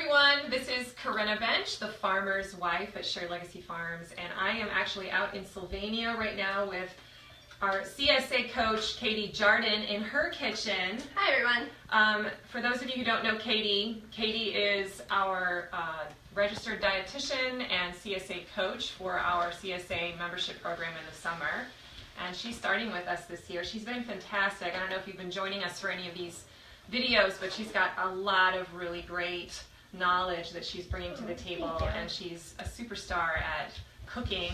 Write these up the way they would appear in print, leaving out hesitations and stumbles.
everyone, this is Corinna Bench, the farmer's wife at Shared Legacy Farms, and I am actually out in Sylvania right now with our CSA coach, Katie Jardin, in her kitchen. Hi everyone. For those of you who don't know Katie is our registered dietitian and CSA coach for our CSA membership program in the summer, and she's starting with us this year. She's been fantastic. I don't know if you've been joining us for any of these videos, but she's got a lot of really great knowledge that she's bringing to the table, and she's a superstar at cooking.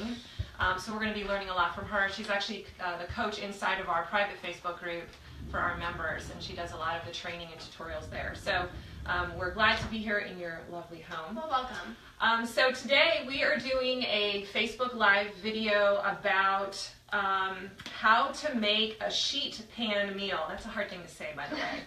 So we're going to be learning a lot from her. She's actually the coach inside of our private Facebook group for our members, and she does a lot of the training and tutorials there. So we're glad to be here in your lovely home. Well, welcome. So today we are doing a Facebook Live video about how to make a sheet pan meal. That's a hard thing to say, by the way.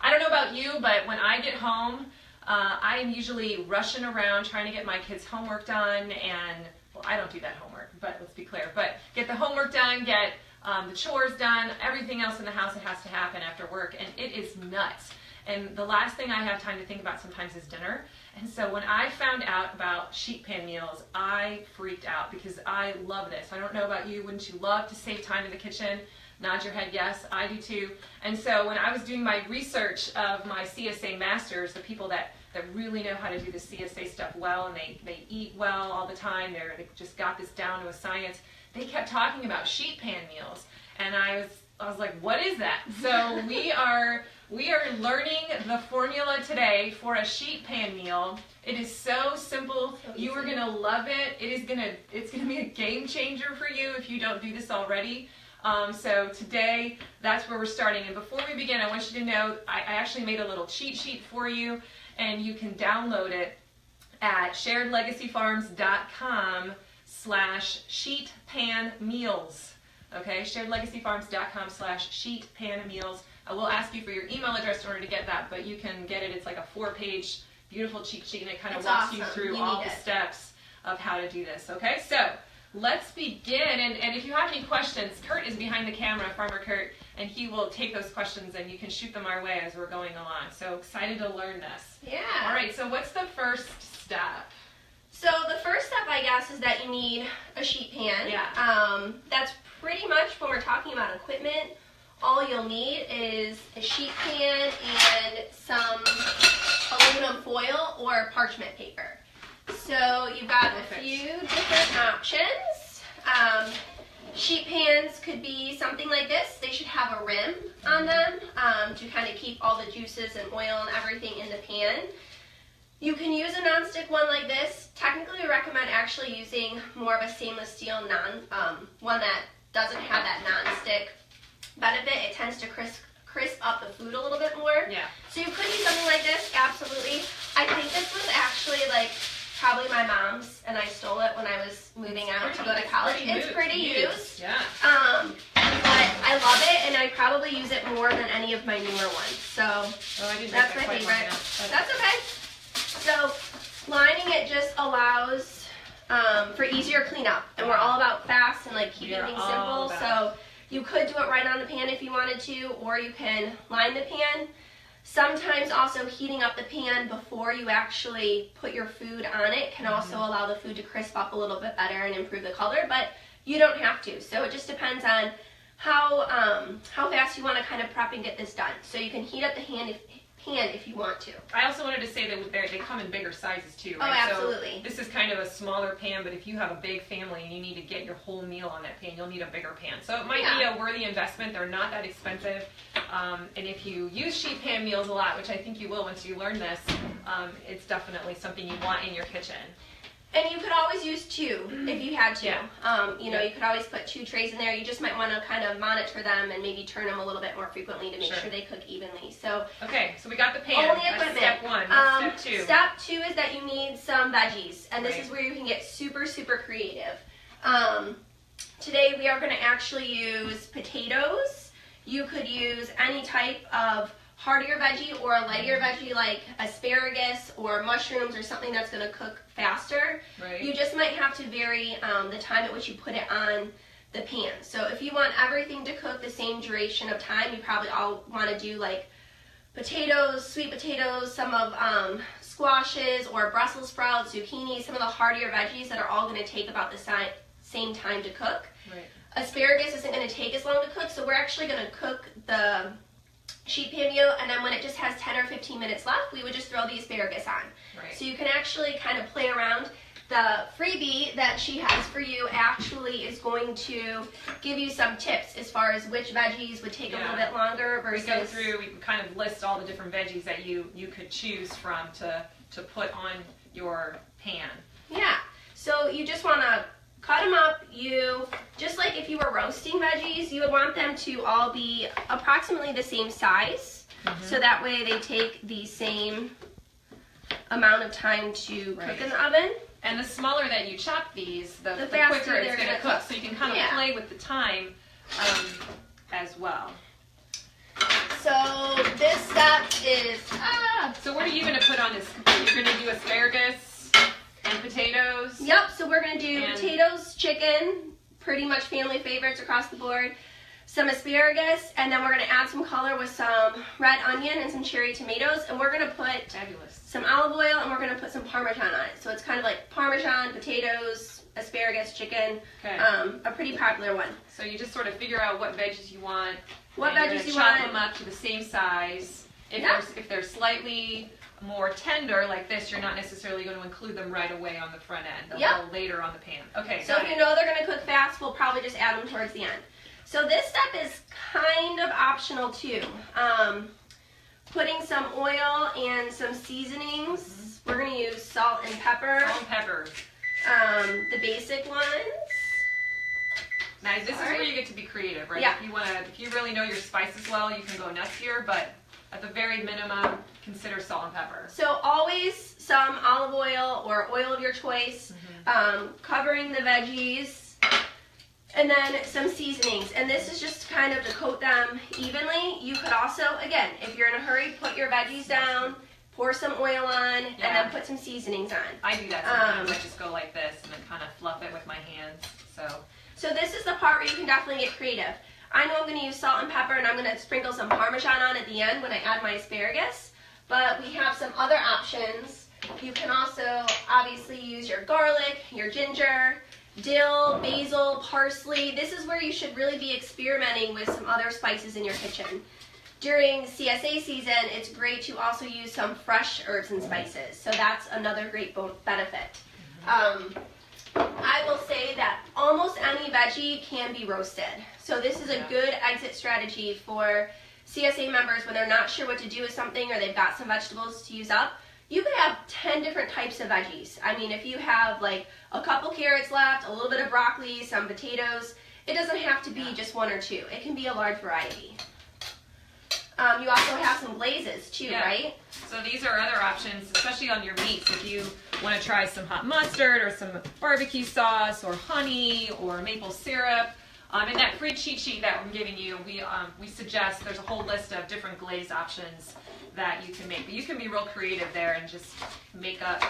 I don't know about you, but when I get home, I am usually rushing around trying to get my kids' homework done, and, well, I don't do that homework, but let's be clear, but get the homework done, get the chores done, everything else in the house that has to happen after work, and it is nuts. And the last thing I have time to think about sometimes is dinner. And so when I found out about sheet pan meals, I freaked out because I love this. I don't know about you, wouldn't you love to save time in the kitchen? Nod your head, yes, I do too. And so when I was doing my research of my CSA masters, the people that really know how to do the CSA stuff well, and they eat well all the time, they just got this down to a science, they kept talking about sheet pan meals. And I was like, what is that? So we are learning the formula today for a sheet pan meal. It is so simple. You are gonna love it. It's gonna be a game changer for you if you don't do this already. So today, that's where we're starting. And before we begin, I want you to know I actually made a little cheat sheet for you, and you can download it at sharedlegacyfarms.com/sheetpanmeals. Okay, sharedlegacyfarms.com/sheetpanmeals. I will ask you for your email address in order to get that, but you can get it. It's like a 4-page beautiful cheat sheet, and it kind of walks you through all the steps of how to do this. Okay, so let's begin, and if you have any questions, Kurt is behind the camera, Farmer Kurt, and he will take those questions and you can shoot them our way as we're going along. So excited to learn this. Yeah. All right, so what's the first step? So the first step, I guess, is that you need a sheet pan. Yeah. That's pretty much when we're talking about equipment. All you'll need is a sheet pan and some aluminum foil or parchment paper. So you've got a few different options. Sheet pans could be something like this. They should have a rim on them to kind of keep all the juices and oil and everything in the pan. You can use a non-stick one like this. Technically, we recommend actually using more of a stainless steel one that doesn't have that non-stick benefit. It tends to crisp up the food a little bit more. Yeah. So you could use something like this, absolutely. I think this was actually like probably my mom's, and I stole it when I was moving out to go to college. It's pretty used. Yeah. But I love it, and I probably use it more than any of my newer ones. So that's my favorite. That's okay. So lining it just allows for easier cleanup, and we're all about fast and like keeping things simple. So you could do it right on the pan if you wanted to, or you can line the pan. Sometimes also heating up the pan before you actually put your food on it can also allow the food to crisp up a little bit better and improve the color, but you don't have to. So it just depends on how fast you want to kind of prep and get this done. So you can heat up the pan if you want to. I also wanted to say that they come in bigger sizes too, right? Oh, absolutely. So this is kind of a smaller pan, but if you have a big family and you need to get your whole meal on that pan, you'll need a bigger pan. So it might be a worthy investment. They're not that expensive. And if you use sheet pan meals a lot, which I think you will once you learn this, it's definitely something you want in your kitchen. And you could always use two if you had to. Yeah. You could always put 2 trays in there. You just might want to kind of monitor them and maybe turn them a little bit more frequently to make sure they cook evenly. So okay, so we got the pan. Only equipment. That's step 1. What's step 2? Step 2 is that you need some veggies, and this is where you can get super, super creative. Today we are going to actually use potatoes. You could use any type of heartier veggie or a lighter veggie like asparagus or mushrooms or something that's going to cook faster. Right. You just might have to vary the time at which you put it on the pan. So if you want everything to cook the same duration of time, you probably all want to do like potatoes, sweet potatoes, some of squashes or Brussels sprouts, zucchini, some of the heartier veggies that are all going to take about the same time to cook. Right. Asparagus isn't going to take as long to cook, so we're actually going to cook the sheet pan meal, and then when it just has 10 or 15 minutes left, we would just throw the asparagus on. Right. So you can actually kind of play around. The freebie that she has for you actually is going to give you some tips as far as which veggies would take a little bit longer versus... We go through, we kind of list all the different veggies that you could choose from to put on your pan. Yeah, so you just want to cut them up. You, just like if you were roasting veggies, you would want them to all be approximately the same size, so that way they take the same amount of time to cook in the oven. And the smaller that you chop these, the faster quicker it's they're going to cook. So you can kind of play with the time as well. So this step is... So what are you going to put on this? You're going to do asparagus and potatoes? Yep, so we're going to do potatoes, chicken, pretty much family favorites across the board, some asparagus, and then we're going to add some color with some red onion and some cherry tomatoes, and we're going to put some olive oil, and we're going to put some Parmesan on it. So it's kind of like Parmesan, potatoes, asparagus, chicken, a pretty popular one. So you just sort of figure out what veggies you want. What veggies you chop want. them up to the same size. If they're slightly more tender like this, you're not necessarily going to include them right away on the front end. They'll go later on the pan. Okay. So if you know they're going to cook fast, we'll probably just add them towards the end. So this step is kind of optional too. Putting some oil and some seasonings. We're going to use salt and pepper. Salt and pepper. The basic ones. Now this is where you get to be creative, right? Yeah. If you really know your spices well, you can go nuts here, but at the very minimum, consider salt and pepper. So always some olive oil or oil of your choice, covering the veggies. And then some seasonings, and this is just kind of to coat them evenly. You could also, again, if you're in a hurry, put your veggies down, pour some oil on, and then put some seasonings on. I do that sometimes. I just go like this and then kind of fluff it with my hands. So this is the part where you can definitely get creative. I know I'm going to use salt and pepper, and I'm going to sprinkle some Parmesan on at the end when I add my asparagus, but we have some other options. You can also obviously use your garlic, your ginger, dill, basil, parsley. This is where you should really be experimenting with some other spices in your kitchen. During CSA season, it's great to also use some fresh herbs and spices. So that's another great benefit. I will say that almost any veggie can be roasted. So this is a good exit strategy for CSA members when they're not sure what to do with something or they've got some vegetables to use up. You could have 10 different types of veggies. I mean, if you have like a couple carrots left, a little bit of broccoli, some potatoes, it doesn't have to be just one or two. It can be a large variety. You also have some glazes too, right? So these are other options, especially on your meats. If you want to try some hot mustard or some barbecue sauce or honey or maple syrup. In that free cheat sheet that I'm giving you, we suggest there's a whole list of different glaze options that you can make. But you can be real creative there and just make up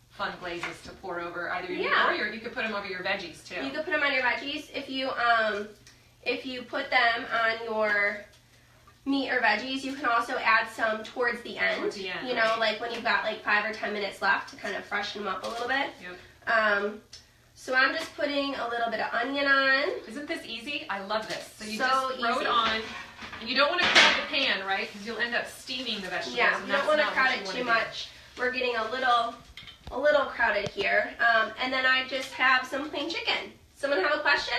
fun glazes to pour over either your or you could put them over your veggies too. You could put them on your veggies. If you put them on your meat or veggies, you can also add some towards the end. You know, like when you've got like 5 or 10 minutes left to kind of freshen them up a little bit. So I'm just putting a little bit of onion on. Isn't this easy? I love this. So you just throw it on. And you don't want to crowd the pan, right? Because you'll end up steaming the vegetables. Yeah, you don't want to crowd it too much. We're getting a little crowded here. And then I just have some plain chicken. Someone have a question?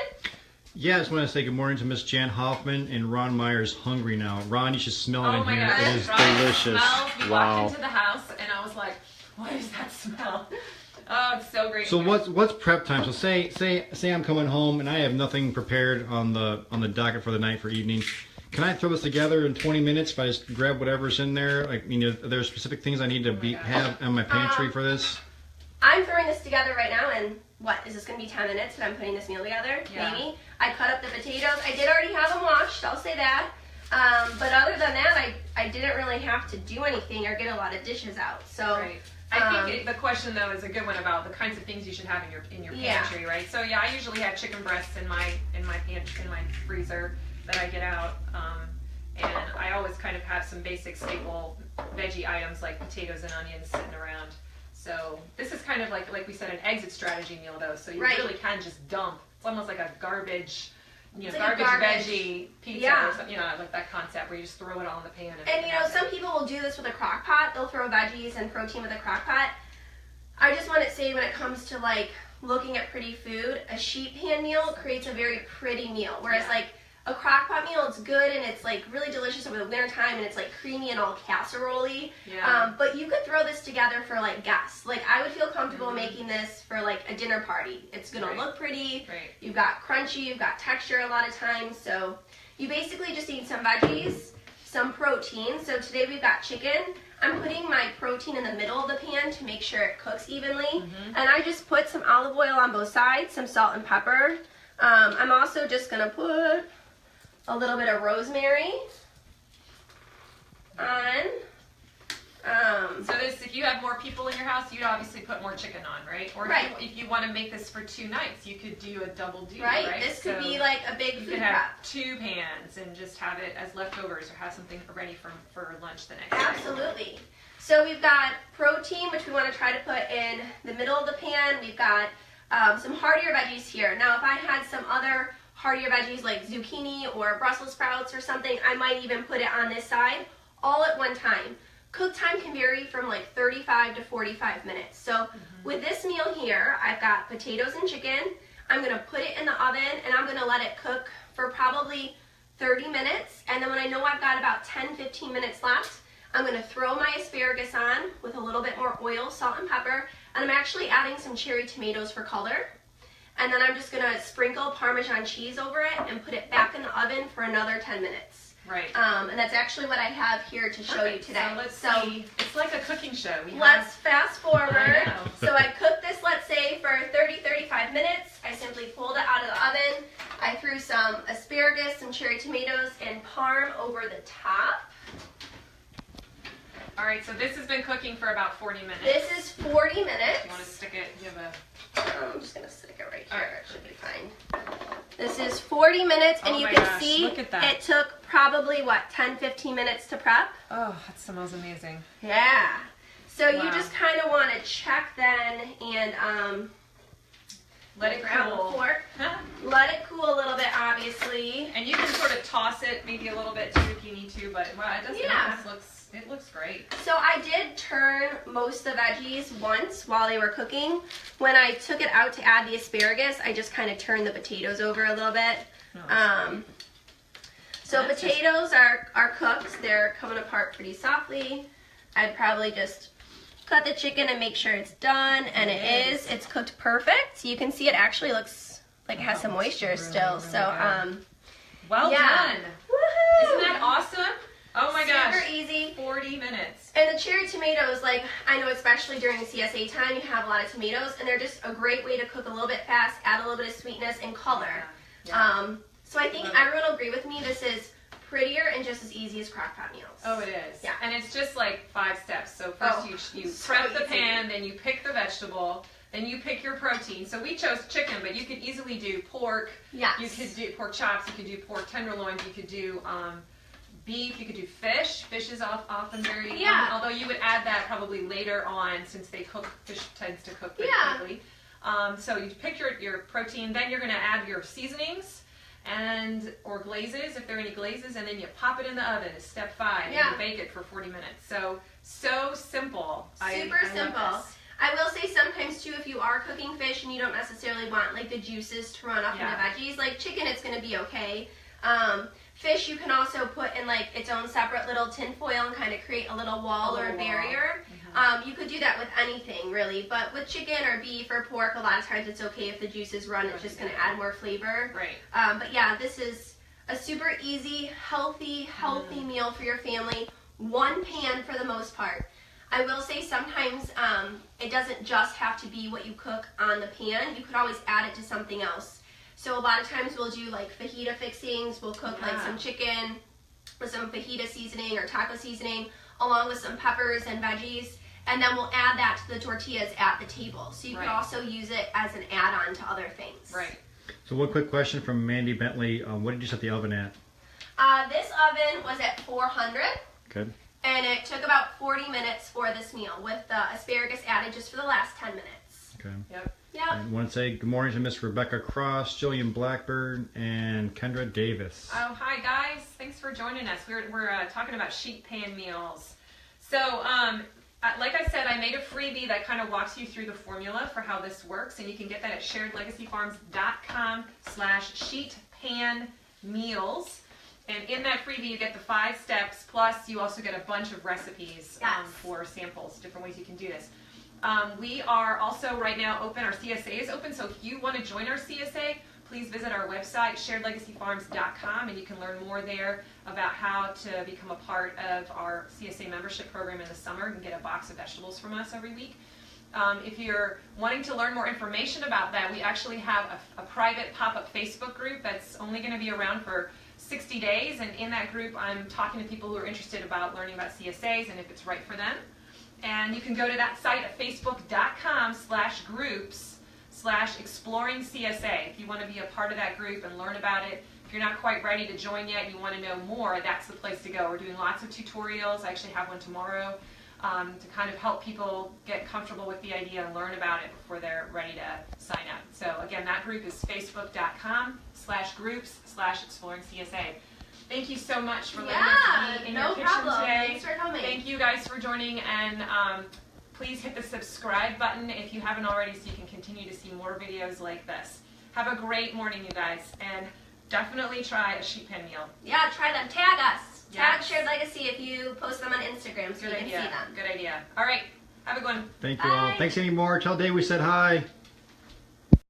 Yeah, I just want to say good morning to Miss Jan Hoffman and Ron Meyer's hungry now. Ron, you should smell it in here. God. It is Ron delicious. We walked into the house and I was like, what is that smell? Oh, it's so great. So what's prep time? So say I'm coming home and I have nothing prepared on the docket for the night for evening. Can I throw this together in 20 minutes if I just grab whatever's in there? Like, you know, are there specific things I need to have in my pantry for this? I'm throwing this together right now, and what, is this going to be 10 minutes that I'm putting this meal together? Yeah. Maybe. I cut up the potatoes. I did already have them washed, I'll say that. But other than that, I didn't really have to do anything or get a lot of dishes out. So. Right. I think the question though is a good one about the kinds of things you should have in your pantry, right? So yeah, I usually have chicken breasts in my freezer that I get out, And I always kind of have some basic staple veggie items like potatoes and onions sitting around. So this is kind of like we said, an exit strategy meal though. So you really can just dump. It's almost like a garbage, garbage veggie pizza or something, like that concept where you just throw it all in the pan. And some people will do this with a crock pot. They'll throw veggies and protein with a crock pot. I just want to say when it comes to like looking at pretty food, a sheet pan meal creates a very pretty meal. Whereas like a crock pot meal, it's good and it's like really delicious over the winter time and it's like creamy and all casserole-y. Yeah. But you could throw this together for like guests. Like I would feel comfortable making this for like a dinner party. It's gonna look pretty. Right. You've got crunchy, you've got texture a lot of times. So you basically just need some veggies, some protein. So today we've got chicken. I'm putting my protein in the middle of the pan to make sure it cooks evenly. And I just put some olive oil on both sides, some salt and pepper. I'm also just gonna put a little bit of rosemary on. So this, if you have more people in your house, you'd obviously put more chicken on, right? Or if you want to make this for 2 nights, you could do a double do, right? This could be like a big food prep. You could have 2 pans and just have it as leftovers or have something ready for lunch the next day. Absolutely. So we've got protein, which we want to try to put in the middle of the pan. We've got some heartier veggies here. Now, if I had some other heartier veggies like zucchini or Brussels sprouts or something, I might even put it on this side all at one time. Cook time can vary from like 35 to 45 minutes. So with this meal here, I've got potatoes and chicken. I'm gonna put it in the oven and I'm gonna let it cook for probably 30 minutes. And then when I know I've got about 10-15 minutes left, I'm gonna throw my asparagus on with a little bit more oil, salt, and pepper. And I'm actually adding some cherry tomatoes for color. And then I'm just gonna sprinkle Parmesan cheese over it and put it back in the oven for another 10 minutes. Right. And that's actually what I have here to show you today. So let's see. It's like a cooking show. Let's fast forward. So I cooked this, let's say, for 30-35 minutes. I simply pulled it out of the oven. I threw some asparagus, some cherry tomatoes, and parm over the top. All right, so this has been cooking for about 40 minutes. This is 40 minutes. You want to stick it? You have a... I'm just going to stick it right here. It should be fine. This is 40 minutes, and you can see it took probably, what, 10-15 minutes to prep? Oh, that smells amazing. Yeah. So you just kind of want to check then and let it cool. Let it cool a little bit, obviously. And you can sort of toss it maybe a little bit too if you need to, but it doesn't. It looks great. So I did turn most of the veggies once while they were cooking. When I took it out to add the asparagus, I just kind of turned the potatoes over a little bit. So potatoes are cooked. They're coming apart pretty softly. I'd probably just cut the chicken and make sure it's done, and it is. It's cooked perfect. You can see it actually looks like it has some moisture still. So well done. Woohoo! Isn't that awesome? Oh my gosh. Super easy. 40 minutes. And the cherry tomatoes, like, I know especially during CSA time, you have a lot of tomatoes, and they're just a great way to cook a little bit fast, add a little bit of sweetness and color. So I think everyone will agree with me, this is prettier and just as easy as crock pot meals. Oh, it is. Yeah. And it's just like 5 steps. So first you prep the pan, then you pick the vegetable, then you pick your protein. So we chose chicken, but you could easily do pork. Yes. You could do pork chops, you could do pork tenderloins, you could do beef, you could do fish. Fish is often very, although you would add that probably later on since they cook, fish tends to cook pretty quickly. So you pick your protein, then you're going to add your seasonings or glazes, if there are any glazes, and then you pop it in the oven. It's step 5, and you bake it for 40 minutes. So simple. Super simple. I will say sometimes too, if you are cooking fish and you don't necessarily want like the juices to run off into veggies, like chicken, it's going to be okay. Fish you can also put in like its own separate little tin foil and kind of create a little wall or a barrier. You could do that with anything really, but with chicken or beef or pork, a lot of times it's okay if the juices run. It's just going to add more flavor. Right. But yeah, this is a super easy, healthy meal for your family. One pan for the most part. I will say sometimes it doesn't just have to be what you cook on the pan. You could always add it to something else. So a lot of times we'll do like fajita fixings. We'll cook like some chicken with some fajita seasoning or taco seasoning along with some peppers and veggies. And then we'll add that to the tortillas at the table. So you could also use it as an add-on to other things. Right. So one quick question from Mandy Bentley. What did you set the oven at? This oven was at 400. Good. And it took about 40 minutes for this meal with the asparagus added just for the last 10 minutes. Okay. Yep. Yep. I want to say good morning to Miss Rebecca Cross, Jillian Blackburn, and Kendra Davis. Oh, hi guys. Thanks for joining us. We're talking about sheet pan meals. So, like I said, I made a freebie that kind of walks you through the formula for how this works, and you can get that at sharedlegacyfarms.com/sheetpanmeals. And in that freebie, you get the 5 steps, plus you also get a bunch of recipes for samples, different ways you can do this. We are also right now open, our CSA is open, so if you want to join our CSA, please visit our website, sharedlegacyfarms.com, and you can learn more there about how to become a part of our CSA membership program in the summer and get a box of vegetables from us every week. If you're wanting to learn more information about that, we actually have a private pop-up Facebook group that's only going to be around for 60 days, and in that group I'm talking to people who are interested about learning about CSAs and if it's right for them. And you can go to that site at facebook.com/groups/exploring-CSA if you want to be a part of that group and learn about it. If you're not quite ready to join yet and you want to know more, that's the place to go. We're doing lots of tutorials. I actually have one tomorrow to kind of help people get comfortable with the idea and learn about it before they're ready to sign up. So again, that group is facebook.com/groups/exploring-CSA. Thank you so much for letting us be in your kitchen today. Thanks for coming. Thank you guys for joining, and please hit the subscribe button if you haven't already so you can continue to see more videos like this. Have a great morning, you guys, and definitely try a sheet pan meal. Yeah, try them. Tag us. Tag Yes. Shared Legacy if you post them on Instagram so you can see them. Good idea. All right. Have a good one. Thank you all. Bye. Thanks, Amy Moore. Tell Dave we said hi.